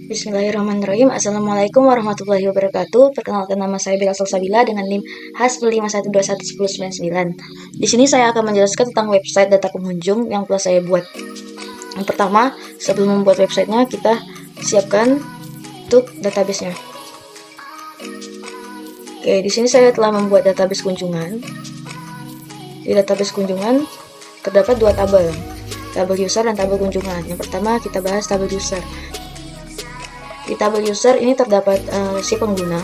Bismillahirrahmanirrahim. Assalamualaikum warahmatullahi wabarakatuh. Perkenalkan, nama saya Bella Salsabila dengan NIM H151211099. Di sini saya akan menjelaskan tentang website data pengunjung yang telah saya buat. Yang pertama, sebelum membuat websitenya, kita siapkan untuk database-nya. Oke, di sini saya telah membuat database kunjungan. Di database kunjungan terdapat dua tabel user dan tabel kunjungan. Yang pertama kita bahas tabel user. Di tabel user ini terdapat si pengguna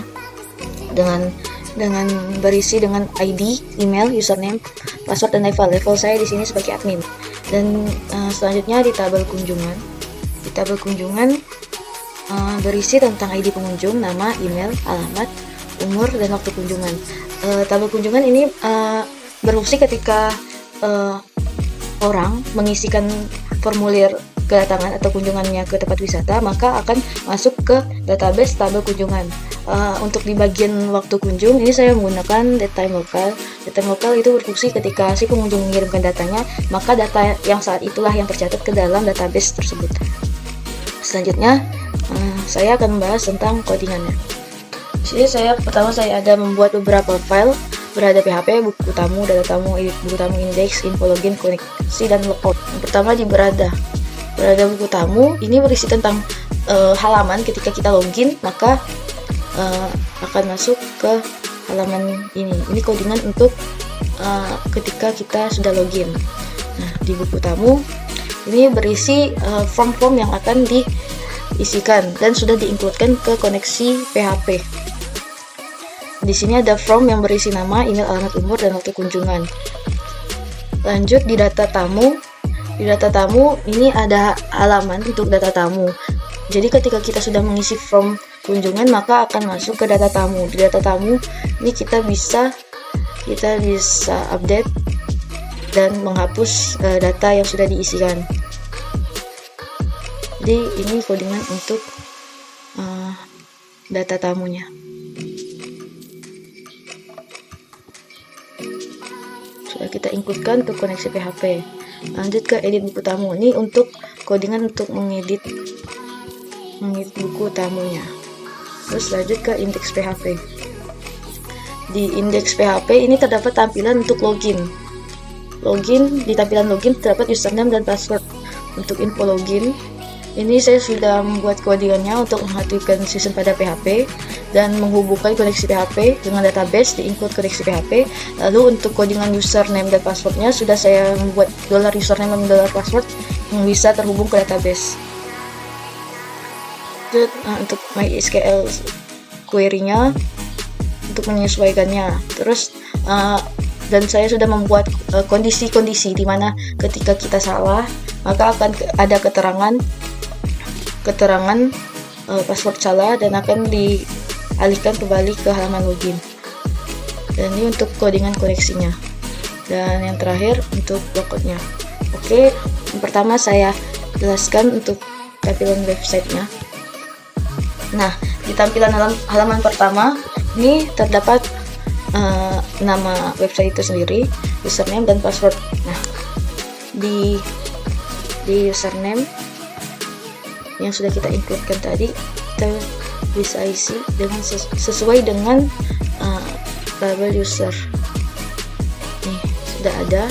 dengan berisi dengan ID, email, username, password, dan level. Level saya di sini sebagai admin. Dan selanjutnya di tabel kunjungan. Di tabel kunjungan berisi tentang ID pengunjung, nama, email, alamat, umur, dan waktu kunjungan. Tabel kunjungan ini berfungsi ketika orang mengisikan formulir kedatangan atau kunjungannya ke tempat wisata, maka akan masuk ke database tabel kunjungan. Untuk di bagian waktu kunjung ini saya menggunakan datetime lokal. Datetime lokal itu berfungsi ketika si pengunjung mengirimkan datanya, maka data yang saat itulah yang tercatat ke dalam database tersebut. Selanjutnya saya akan membahas tentang codingannya. Di sini pertama saya ada membuat beberapa file berada PHP, buku tamu, data tamu, buku tamu index, info login, koneksi, dan logout. Yang pertama di berada buku tamu ini berisi tentang halaman. Ketika kita login maka akan masuk ke halaman ini. Ini codingan untuk ketika kita sudah login. Nah, di buku tamu ini berisi form-form yang akan diisikan dan sudah diinkludkan ke koneksi PHP. Di sini ada form yang berisi nama, email, alamat, umur, dan waktu kunjungan. Lanjut di data tamu. Di data tamu ini ada halaman untuk data tamu. Jadi ketika kita sudah mengisi form kunjungan maka akan masuk ke data tamu. Di data tamu ini kita bisa update dan menghapus data yang sudah diisikan. Jadi ini codingan untuk data tamunya. Sudah kita includekan ke koneksi PHP. Lanjut ke edit buku tamu. Ini untuk codingan untuk mengedit buku tamunya. Terus lanjut ke indeks PHP. Di indeks PHP ini terdapat tampilan untuk login. Di tampilan login terdapat username dan password. Untuk info login ini saya sudah membuat codingannya untuk mengaktifkan sistem pada PHP dan menghubungkan koneksi PHP dengan database, di-include koneksi PHP. Lalu untuk codingan username dan passwordnya sudah saya membuat $username dan $password yang bisa terhubung ke database. Untuk MySQL query-nya untuk menyesuaikannya. Terus dan saya sudah membuat kondisi-kondisi di mana ketika kita salah maka akan ada keterangan password salah dan akan dialihkan kembali ke halaman login. Dan ini untuk codingan koneksinya. Dan yang terakhir untuk logoutnya. Oke, yang pertama saya jelaskan untuk tampilan websitenya. Nah, di tampilan halaman pertama ini terdapat nama website itu sendiri, username dan password. Nah, di username yang sudah kita includekan tadi, kita bisa isi dengan sesuai dengan tabel user. Nih, sudah ada.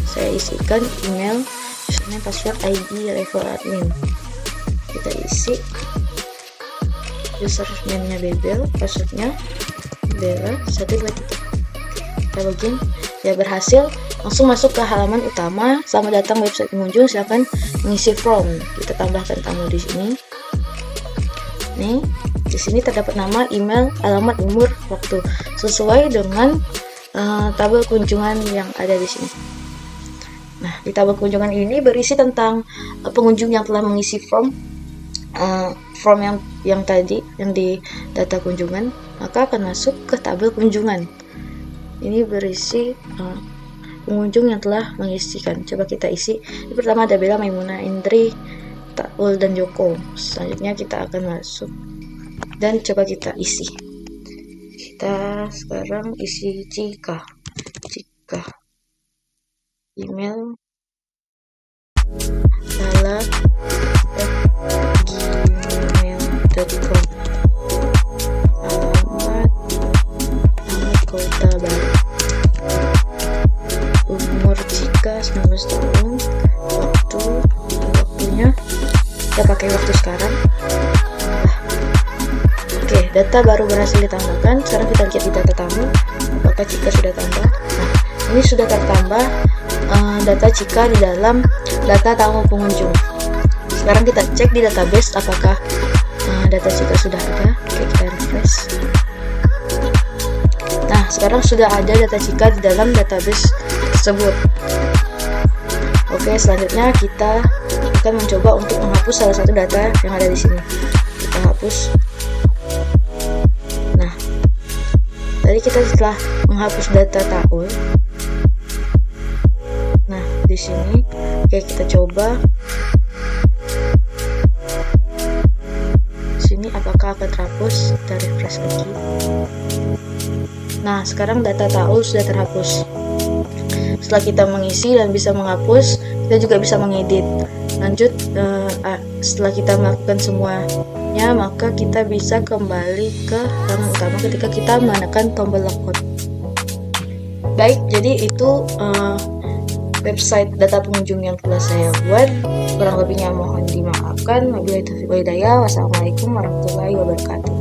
Saya isikan email, username, password, ID, level admin. Kita isi. Username-nya Bebel, passwordnya Bella 123. Kita login. Ya, berhasil. Langsung masuk ke halaman utama. Selamat datang website pengunjung, silakan mengisi form. Kita tambahkan tamu di sini. Nih, di sini terdapat nama, email, alamat, umur, waktu sesuai dengan tabel kunjungan yang ada di sini. Nah, di tabel kunjungan ini berisi tentang pengunjung yang telah mengisi form yang tadi yang di data kunjungan, maka akan masuk ke tabel kunjungan. Ini berisi pengunjung yang telah mengisikan. Coba kita isi. Yang pertama ada Bella, Maimuna, Indri, Taul, dan Joko. Selanjutnya kita akan masuk dan coba kita isi. Kita sekarang isi Cika, email, Lala, kita pakai waktu sekarang. Oke, data baru berhasil ditambahkan. Sekarang kita lihat di data tamu, apakah Cika sudah tambah. Nah, ini sudah tertambah data Cika di dalam data tamu pengunjung. Sekarang kita cek di database apakah data Cika sudah ada. Oke, kita refresh. Nah, sekarang sudah ada data Cika di dalam database tersebut. Oke, selanjutnya kita akan mencoba untuk menghapus salah satu data yang ada di sini. Kita hapus. Nah, tadi kita setelah menghapus data Taul. Nah, di sini, oke, kita coba. Sini apakah akan terhapus? Kita refresh lagi. Nah, sekarang data Taul sudah terhapus. Setelah kita mengisi dan bisa menghapus, kita juga bisa mengedit. Lanjut, setelah kita melakukan semuanya, maka kita bisa kembali ke halaman utama ketika kita menekan tombol lockout. Baik, jadi itu website data pengunjung yang telah saya buat. Kurang lebihnya mohon dimaafkan. Wabillahi taufiq wal hidayah. Wassalamualaikum warahmatullahi wabarakatuh.